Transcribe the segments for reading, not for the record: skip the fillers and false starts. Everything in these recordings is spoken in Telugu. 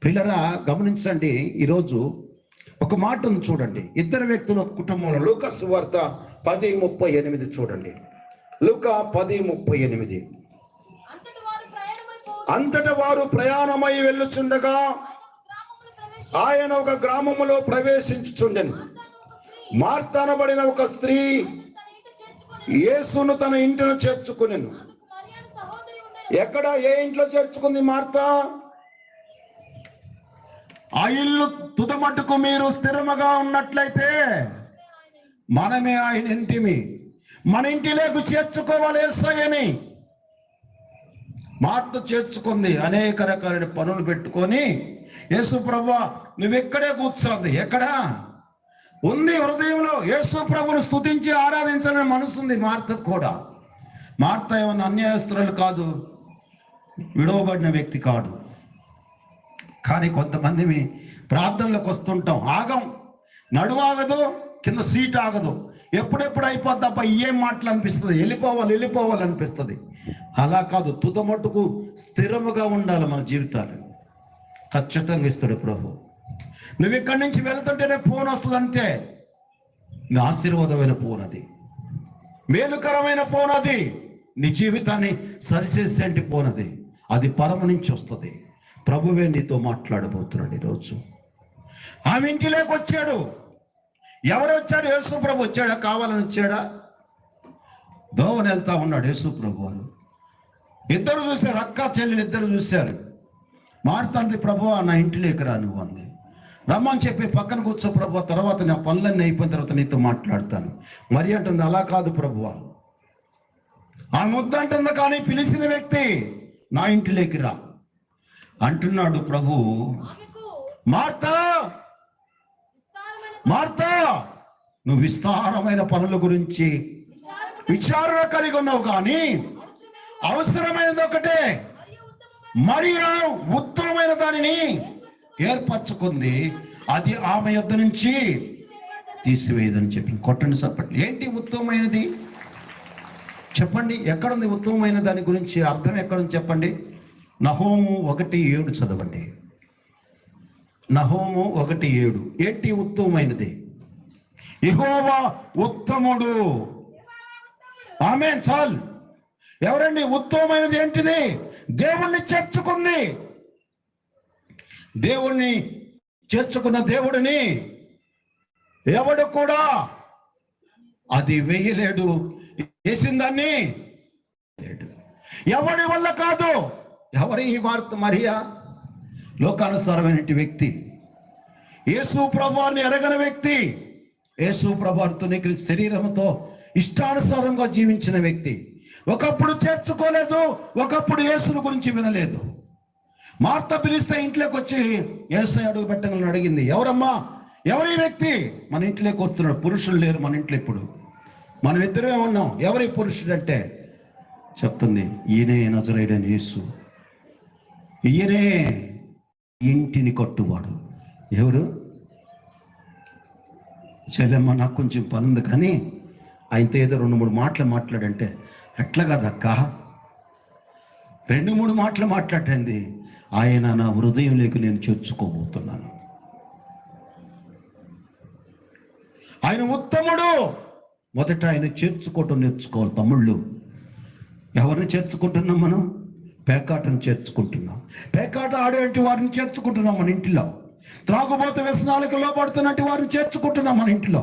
పిల్లరా గమనించండి, ఈరోజు ఒక మాటను చూడండి. ఇద్దరు వ్యక్తుల కుటుంబంలో లూకా సువార్త 10:38 చూడండి. లూకా 10:38. అంతటా వారు ప్రయాణమై వెళ్ళుచుండగా ఆయన ఒక గ్రామములో ప్రవేశించుచుండెను. మార్త అనబడిన ఒక స్త్రీ యేసును తన ఇంటిని చేర్చుకునెను. ఎక్కడ, ఏ ఇంట్లో చేర్చుకుంది మార్త? ఆ ఇల్లు తుదమట్టుకు మీరు స్థిరముగా ఉన్నట్లయితే మనమే ఆయన ఇంటిమి, మన ఇంటిలోకి చేర్చుకోవాలి యేసయ్యని. మార్త చేర్చుకుంది. అనేక రకాలైన పనులు పెట్టుకొని, యేసు ప్రభువా నువ్వెక్కడే కూర్చోంది, ఎక్కడా ఉంది హృదయంలో యేసు ప్రభువును స్తుతించి ఆరాధించాలని మనసుంది మార్తకు కూడా. మార్త ఏమన్నా అన్యాయస్తురాలు కాదు, విడవబడిన వ్యక్తి కాదు. కానీ కొంతమంది ప్రార్థనలకు వస్తుంటాం, ఆగం, నడువాగదు, కింద సీట్ ఆగదు, ఎప్పుడెప్పుడు అయిపోద్ది అబ్బా ఏం మాటలు అనిపిస్తుంది, వెళ్ళిపోవాలనిపిస్తుంది. అలా కాదు, తుదమట్టుకు స్థిరముగా ఉండాలి మన జీవితాలు. ఖచ్చితంగా ఇస్తాడు ప్రభు. నువ్వు ఇక్కడి నుంచి వెళ్తుంటేనే ఫోన్ వస్తుంది, అంతే. నీ ఆశీర్వాదమైన ఫోన్ అది, మేలుకరమైన ఫోన్ అది, నీ జీవితాన్ని సరిచేసేంటి ఫోన్ అది. అది పరమ నుంచి వస్తుంది. ప్రభువే నీతో మాట్లాడబోతున్నాడు ఈరోజు. ఆమె ఇంటిలోకి వచ్చాడు. ఎవరు వచ్చాడు? యేసు ప్రభు వచ్చాడా? కావాలని వచ్చాడా? దోవని వెళ్తా ఉన్నాడు యేసు ప్రభు వారు. ఇద్దరు చూశారు, అక్క చెల్లెలు ఇద్దరు చూశారు. మార్త అంది, ప్రభువా నా ఇంటిలోకి రా నువ్వు అంది. రమ్మని చెప్పి పక్కన కూర్చో ప్రభు, తర్వాత నా పనులన్నీ అయిపోయిన తర్వాత నీతో మాట్లాడతాను. మరి అంటుంది, అలా కాదు ప్రభువా, ఆ ముద్ద అంటుంది, కానీ పిలిచిన వ్యక్తి నా ఇంటిలోకి రా అంటున్నాడు ప్రభు. మార్తా, మార్తా, నువ్వు విస్తారమైన పనుల గురించి విచారణ కలిగి ఉన్నావు, కానీ అవసరమైనది ఒకటే, మరియా ఉత్తమమైన దానిని ఏర్పరచుకుంది, అది ఆమె యొద్ద నుంచి తీసివేయదని చెప్పి. కొట్టండి సప్పట్లు. ఏంటి ఉత్తమమైనది చెప్పండి? ఎక్కడుంది ఉత్తమమైన దాని గురించి అర్థం? ఎక్కడుంది చెప్పండి? నహోము 1:7 చదవండి. నహోము 1:7. ఏంటి ఉత్తమమైనది? యెహోవా ఉత్తముడు. ఆమేన్. చాలు. ఎవరండి ఉత్తమమైనది? ఏంటిది? దేవుణ్ణి చేర్చుకుంది. దేవుణ్ణి చేర్చుకున్న దేవుడిని ఎవడు కూడా అది వేయలేడు, వేసిందాన్ని లేడు. ఎవడి వల్ల కాదు. ఎవరి వార్త? మరియా లోకానుసారమైన వ్యక్తి, యేసు ప్రభువారిని ఎరగని వ్యక్తి, యేసు ప్రభువారితో శరీరంతో ఇష్టానుసారంగా జీవించిన వ్యక్తి. ఒకప్పుడు చేర్చుకోలేదు, ఒకప్పుడు యేసుని గురించి వినలేదు. మార్త పిలిస్తే ఇంట్లోకి వచ్చి యేసయ్య అడుగు పెట్టగానే అడిగింది, ఎవరమ్మా, ఎవరి వ్యక్తి? మన ఇంట్లోకి వస్తున్నాడు. పురుషులు లేరు మన ఇంట్లో ఇప్పుడు, మనం ఇద్దరే ఉన్నాం. ఎవరి పురుషుడు అంటే చెప్తుంది, ఈయనే నజరేయుడైన యేసు, ఈయనే ఇంటిని కట్టువాడు. ఎవరు? చెల్లెమ్మ నాకు కొంచెం పని ఉంది, కానీ ఆయనతో ఏదో 2-3 మాటలు మాట్లాడంటే, ఎట్లా కదక్క 2-3 మాటలు మాట్లాడింది. ఆయన నా హృదయంలోకి నేను చేర్చుకోబోతున్నాను. ఆయన ఉత్తముడు. మొదట ఆయన చేర్చుకోవటం నేర్చుకోవాలి. తమ్ముళ్ళు, ఎవరిని చేర్చుకుంటున్నాం మనం? పేకాటను చేర్చుకుంటున్నాం. పేకాట ఆడేటి వారిని చేర్చుకుంటున్నాం మన ఇంటిలో. త్రాగుబోతు వ్యసనాలకు లోపడుతున్నట్టు వారిని చేర్చుకుంటున్నాం మన ఇంటిలో.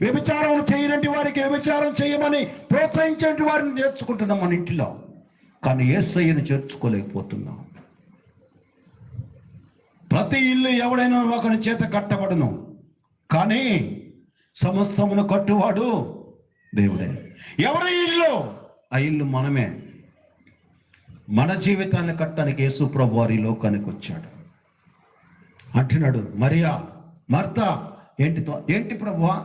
వ్యభిచారం చేయనట్టు వారికి వ్యభిచారం చేయమని ప్రోత్సహించేటి వారిని చేర్చుకుంటున్నాం మన ఇంటిలో. కానీ యేసయ్యను చేర్చుకోలేకపోతున్నాం. ప్రతి ఇల్లు ఎవడైనా ఒకరి చేత కట్టబడను, కానీ సమస్తమును కట్టువాడు దేవుడే. ఎవరి ఇల్లు? ఆ ఇల్లు మనమే. మన జీవితాన్ని కట్టడానికి యేసు ప్రభు వారి లోకానికి వచ్చాడు. అంటున్నాడు, మరియా, మార్త, ఏంటి ప్రభువా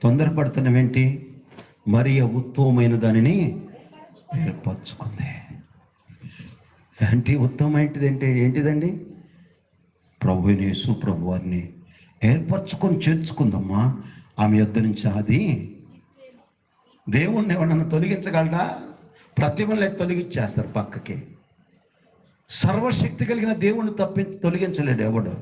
తొందరపడుతున్నావేంటి? మరియా ఉత్తమమైన దానిని ఏర్పరచుకుంది. ఏంటి ఉత్తమమైనది? ఏంటిదండి? ప్రభు యేసు ప్రభు వారిని ఏర్పరచుకొని చేర్చుకుందమ్మా. ఆమె యొద్ద నుంచి అది దేవుణ్ణి ఎవరన్నా తొలగించగలడా? ప్రతిమలే తొలగించేస్తారు పక్కకి. సర్వశక్తి కలిగిన దేవుణ్ణి తొలగించలేడు ఎవడు.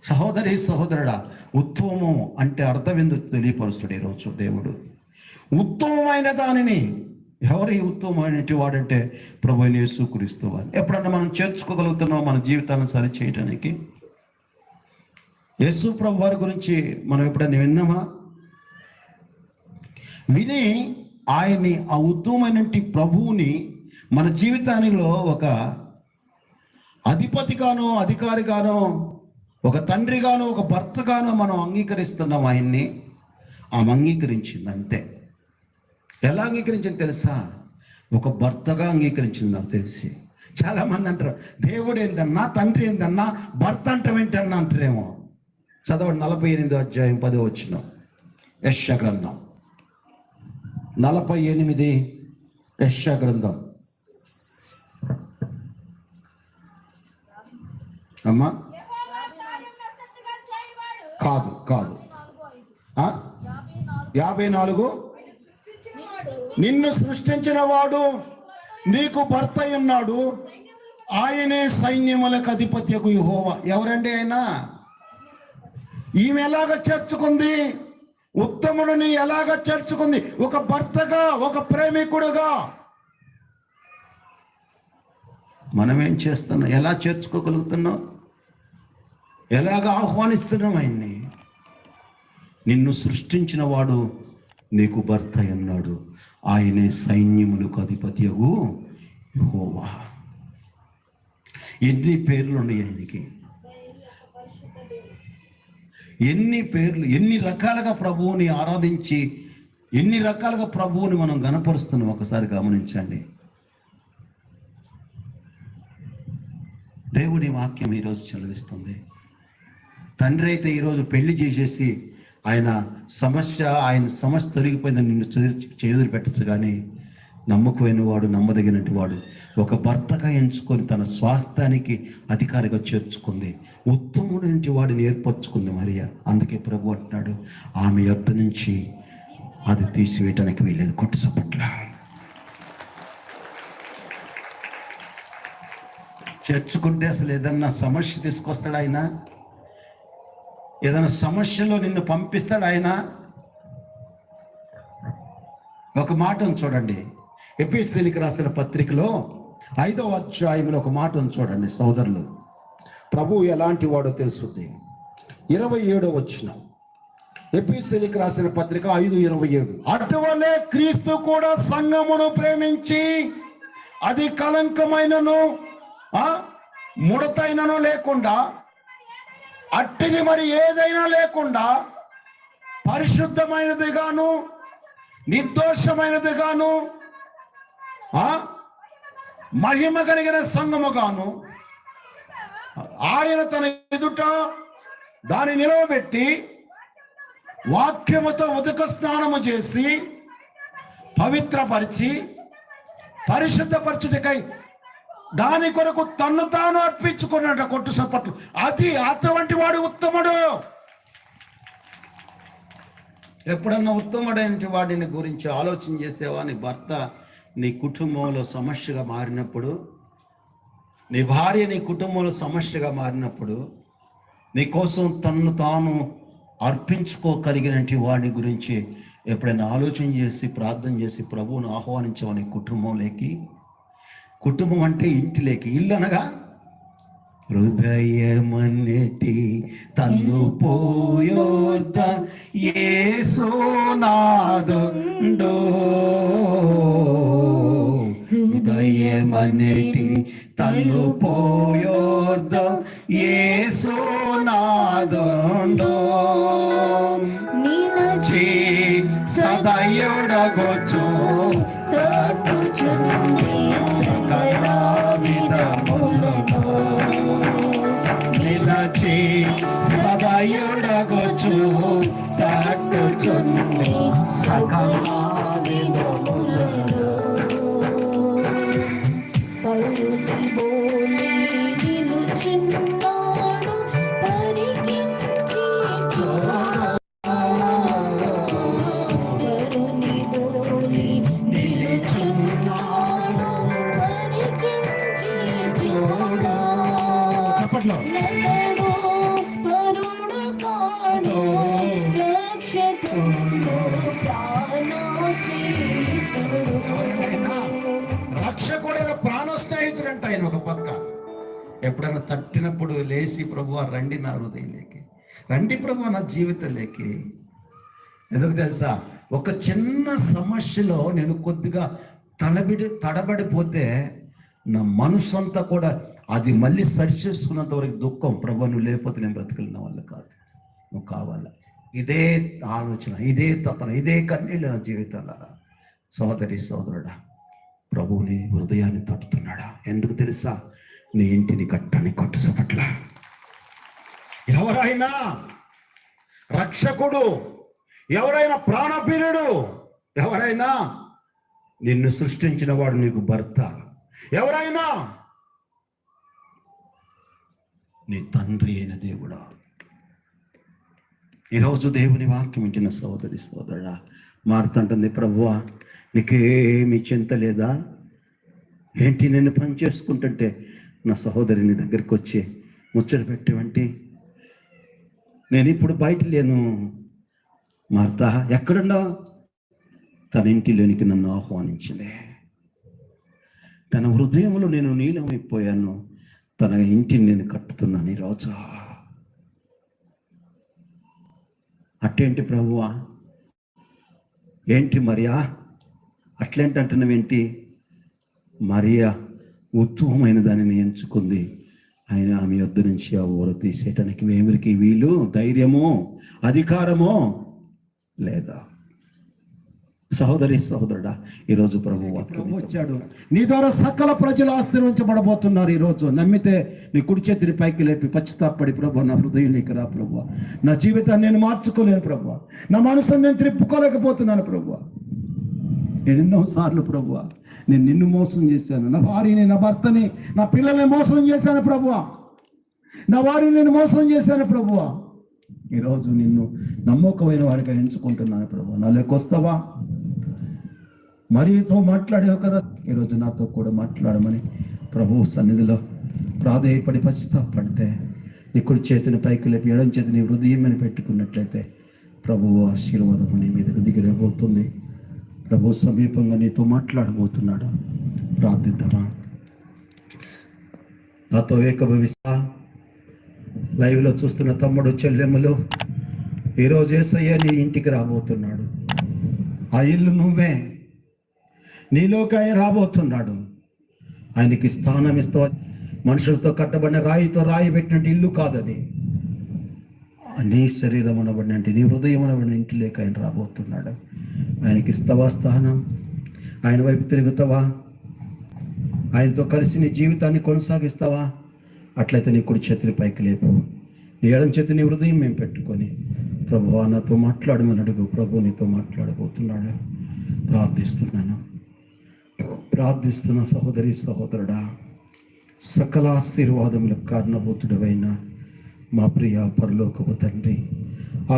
సహోదరి సహోదరుడా, ఉత్తమము అంటే అర్థం ఎందుకు తెలియపరుస్తాడు ఈరోజు దేవుడు. ఉత్తమమైన దానిని, ఎవరు ఈ ఉత్తమమైన వాడంటే ప్రభువైన యేసుక్రీస్తు వారు. ఎప్పుడన్నా మనం చేర్చుకోగలుగుతున్నాం మన జీవితాలను సరి చేయడానికి? యేసు ప్రభు వారి గురించి మనం ఎప్పుడన్నా విన్నామా? విని ఆయన్ని, ఆ ఉత్తమమైన ప్రభువుని మన జీవితానిలో ఒక అధిపతిగానో, అధికారిగానో, ఒక తండ్రిగానో, ఒక భర్తగానో మనం అంగీకరిస్తున్నాం ఆయన్ని. ఆమె అంగీకరించింది అంతే. ఎలా అంగీకరించింది తెలుసా? ఒక భర్తగా అంగీకరించింది. నాకు తెలిసి చాలామంది అంటారు, దేవుడు ఏందన్నా, తండ్రి ఏందన్నా, భర్త అంటావేంటన్నా అంటారేమో. చదవండి 48వ అధ్యాయం 10వ వచనం, యెషయా గ్రంథం 48, యెషయా గ్రంథం. అమ్మా కాదు 54, నిన్ను సృష్టించిన వాడు నీకు భర్త ఉన్నాడు, ఆయనే సైన్యములకు అధిపత్యకు యెహోవా. ఎవరండి ఆయన? ఈమె ఎలాగ చేర్చుకుంది? ఉత్తముడిని ఎలాగ చేర్చుకుంది? ఒక భర్తగా, ఒక ప్రేమికుడుగా. మనం ఏం చేస్తున్నాం? ఎలా చేర్చుకోగలుగుతున్నాం? ఎలాగ ఆహ్వానిస్తున్నాం ఆయన్ని? నిన్ను సృష్టించిన వాడు నీకు భర్త అన్నాడు, ఆయనే సైన్యములకు అధిపత్యగు యెహోవా. ఎన్ని పేర్లు ఉన్నాయి ఆయనకి, ఎన్ని పేర్లు, ఎన్ని రకాలుగా ప్రభువుని ఆరాధించి, ఎన్ని రకాలుగా ప్రభువుని మనం గణపరుస్తున్నాం. ఒకసారి గమనించండి. దేవుని వాక్యం ఈరోజు చదివిస్తుంది. తండ్రి అయితే ఈరోజు పెళ్లి చేసేసి ఆయన సమస్య తొలగిపోయిందని నిన్ను చేదులు పెట్టచ్చు, కానీ నమ్మకమైన వాడు, నమ్మదగినటి వాడు ఒక భర్తగా ఎంచుకొని తన స్వాస్థ్యానికి అధికారిగా చేర్చుకుంది. ఉత్తముడి నుంచి వాడిని ఏర్పరచుకుంది మరియా. అందుకే ప్రభు అంటున్నాడు, ఆమె యొద్ద నుంచి అది తీసివేయటానికి వీలేదు. కొట్టు చప్పట్ల. చేర్చుకుంటే అసలు ఏదన్నా సమస్య తీసుకొస్తాడు ఆయన? ఏదైనా సమస్యలో నిన్ను పంపిస్తాడు ఆయన? ఒక మాటను చూడండి, ఎఫెసీయులకు రాసిన పత్రికలో 5వ అధ్యాయంలో ఒక మాటను చూడండి సోదరులు. ప్రభువు ఎలాంటి వాడో తెలుస్తుంది. 27వ వచనం, ఎఫెసీయులకు రాసిన పత్రిక 5:27. అటువలే క్రీస్తు కూడా సంఘమును ప్రేమించి అది కలంకమైనను ముడతైనను లేకుండా, అట్టిది మరి ఏదైనా లేకుండా పరిశుద్ధమైనదిగాను నిర్దోషమైనదిగాను మహిమ కలిగిన సంఘముగాను ఆయన తన ఎదుట దాన్ని నిలవబెట్టి వాక్యముతో ఉదక స్నానము చేసి పవిత్రపరిచి పరిశుద్ధపరచుటకై దాని కొరకు తన్ను తాను అర్పించుకున్నట. కొట్టు సపట్లు. అది అటువంటి వాడు ఉత్తముడు. ఎప్పుడన్నా ఉత్తముడైన వాడిని గురించి ఆలోచన చేసేవా? నీ భర్త నీ కుటుంబంలో సమస్యగా మారినప్పుడు, నీ భార్య నీ కుటుంబంలో సమస్యగా మారినప్పుడు, నీ కోసం తన్ను తాను అర్పించుకోగలిగినటువంటి వాడి గురించి ఎప్పుడైనా ఆలోచన చేసి ప్రార్థన చేసి ప్రభువును ఆహ్వానించవని కుటుంబంలోకి. కుటుంబం అంటే ఇంటిలోకి. ఇల్లు అనగా హృదయమన్నటి తల్లు పోయోర్ద యేసునాదుండో, హృదయమన్నటి తల్లు పోయోర్ద యేసునాదుండో, నిలచి సదయుడగొచ్చు నిలచి సదయుడగొచ్చు తట్టుచుండి సకల ఎవరినైనా రక్షకుడైన ప్రాణ స్నేహితుడు అంట ఆయన. ఒక పక్క ఎప్పుడైనా తట్టినప్పుడు లేచి ప్రభువా రండి నా హృదయంలోకి, రండి ప్రభువా నా జీవితంలోకి. ఎందుకు తెలుసా? ఒక చిన్న సమస్యలో నేను కొద్దిగా తడబడిపోతే నా మనసు అంతా కూడా అది మళ్ళీ సరిచేసుకున్నంత వరకు దుఃఖం. ప్రభు నువ్వు లేకపోతే నేను బ్రతకలిన వల్ల కాదు, నువ్వు కావాలా. ఇదే ఆలోచన, ఇదే తపన, ఇదే కన్నీళ్ళు నా జీవితంలో. సోదరి సోదరుడా, ప్రభువు నీ హృదయాన్ని తట్టుతున్నాడా? ఎందుకు తెలుసా? నీ ఇంటిని కట్టని కొట్టుసపట్ల ఎవరైనా రక్షకుడు, ఎవరైనా ప్రాణప్రియుడు, ఎవరైనా నిన్ను సృష్టించిన వాడు నీకు భర్త, ఎవరైనా నీ తండ్రి అయిన దేవుడా. ఈరోజు దేవుని వాక్యం వింటున్న సోదరి సోదరుడా మారుతుంటుంది. ప్రభువా నీకేమి చింత లేదా ఏంటి? నేను పని చేసుకుంటుంటే నా సహోదరిని దగ్గరికి వచ్చి ముచ్చట పెట్టేవంటి. నేను ఇప్పుడు బయట లేను. మార్తా ఎక్కడున్నావు? తన ఇంటిలోనికి నన్ను ఆహ్వానించింది. తన హృదయంలో నేను నీలమైపోయాను. తన ఇంటిని నేను కట్టుతున్నాను ఈరోజు. అట్టేంటి ప్రభువా? ఏంటి మరియా అట్లేంటి అంటున్నావేంటి? మరియా ఉత్తమమైన దానిని ఎంచుకుంది. ఆయన ఆమె యొద్ద నుంచి ఆ ఊర తీసేయటానికి ఎవరికి వీలు, ధైర్యమో అధికారమో లేదా? సహోదరి సహోదరుడా, ఈరోజు ప్రభు వచ్చాడు. నీ ద్వారా సకల ప్రజలు ఆశీర్వించబడబోతున్నారు. ఈరోజు నమ్మితే నీ కుడి చేతిని పైకి లేపి పశ్చాత్తాపడి, ప్రభు నా హృదయం నీకు రా ప్రభు, నా జీవితాన్ని నేను మార్చుకోలేను ప్రభు, నా మనసును నేను త్రిప్పుకోలేకపోతున్నాను ప్రభు. నేను ఎన్నోసార్లు ప్రభు నేను నిన్ను మోసం చేశాను, నా భార్యని, నా భర్తని, నా పిల్లల్ని మోసం చేశాను ప్రభు, నా వారిని నేను మోసం చేశాను ప్రభు. ఈరోజు నిన్ను నమ్మకమైన వాడిగా ఎంచుకుంటున్నాను ప్రభు. నా లేకొస్తావా? మరియతో మాట్లాడావు కదా, ఈరోజు నాతో కూడా మాట్లాడమని ప్రభు సన్నిధిలో ప్రాధేయపడి పశ్చాత్తాపడితే, నీ కుడి చేతిని పైకి లేపి ఎడం చేతిని హృదయం అని పెట్టుకున్నట్లయితే ప్రభువు ఆశీర్వాదము నీ మీదకు దిగిరబోతుంది. ప్రభు సమీపంగా నీతో మాట్లాడబోతున్నాడు. ప్రార్థిద్దామా? నాతో ఏకభవిస్తా. లైవ్లో చూస్తున్న తమ్ముడు చెల్లెమ్మలు, ఈరోజు యేసయ్య నీ ఇంటికి రాబోతున్నాడు. ఆ ఇల్లు నువ్వే, నీలోకి ఆయన రాబోతున్నాడు. ఆయనకి స్థానం ఇస్తావు. మనుషులతో కట్టబడిన రాయితో రాయి పెట్టినట్టు ఇల్లు కాదు అది. నీ శరీరం అనబడినట్టు, నీ హృదయం అనబడిన ఇంటిలోకి ఆయన రాబోతున్నాడు. ఆయనకి ఇస్తావా స్థానం? ఆయన వైపు తిరుగుతావా? ఆయనతో కలిసి నీ జీవితాన్ని కొనసాగిస్తావా? అట్లయితే నీ కుడి చేతిని పైకి లేపు, నీ ఎడం చేతిని హృదయం మేము పెట్టుకొని, ప్రభువా నాతో మాట్లాడమని అడుగు. ప్రభు నీతో మాట్లాడబోతున్నాడు. ప్రార్థిస్తున్న సహోదరి సహోదరుడా, సకల ఆశీర్వాదములకు కారణభూతుడవైన మా ప్రియ పరలోకపు తండ్రి,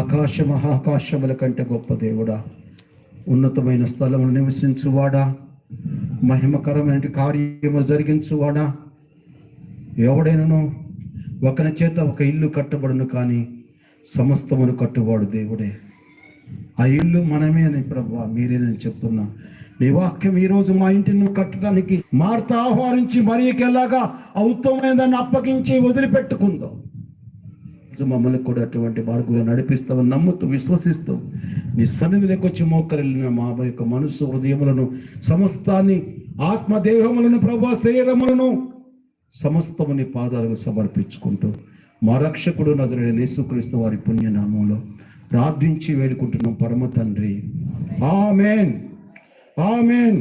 ఆకాశ మహాకాశముల కంటే గొప్ప దేవుడా, ఉన్నతమైన స్థలములు నివసించువాడా, మహిమకరమైన కార్యము జరిగించువాడా, ఎవడైనాను ఒకని చేత ఒక ఇల్లు కట్టబడును కానీ సమస్తమును కట్టువాడు దేవుడే. ఆ ఇల్లు మనమే అని ప్రభువా మీరేనని చెప్తున్నా. నీ వాక్యం ఈరోజు మా ఇంటిని కట్టడానికి మార్త ఆహ్వానించి మరియకి ఎలాగా ఉత్తమమైన దాన్ని అప్పగించి వదిలిపెట్టుకుందాం, మమ్మల్ని కూడా అటువంటి మార్గంలో నడిపిస్తావు నమ్ముతూ విశ్వసిస్తూ నీ సన్నిధిలోకి వచ్చి మోకరిల్లిన మా యొక్క మనసు హృదయములను సమస్తాన్ని, ఆత్మదేహములను, ప్రభువా శరీరములను సమస్తముని పాదాలకు సమర్పించుకుంటూ మా రక్షకుడు నజరేయుడైన యేసుక్రీస్తు వారి పుణ్యనామంలో ప్రార్థించి వేడుకుంటున్నాం పరమ తండ్రి. ఆమేన్, ఆమేన్,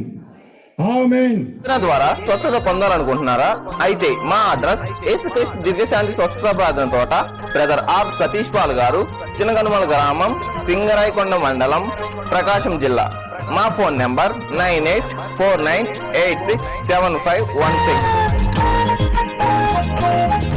ఆమేన్. ద్వారా స్వస్థత పొందాలనుకుంటున్నారా? అయితే మా అడ్రస్ యేసుక్రీస్తు దివ్యశాంతి స్వస్థత ప్రార్థన తోట, బ్రదర్ ఆర్ సతీష్ పాల్ గారు, చిన్నగనుమల గ్రామం, పింగరాయకొండ మండలం, ప్రకాశం జిల్లా. మా ఫోన్ నెంబర్ 9849867516.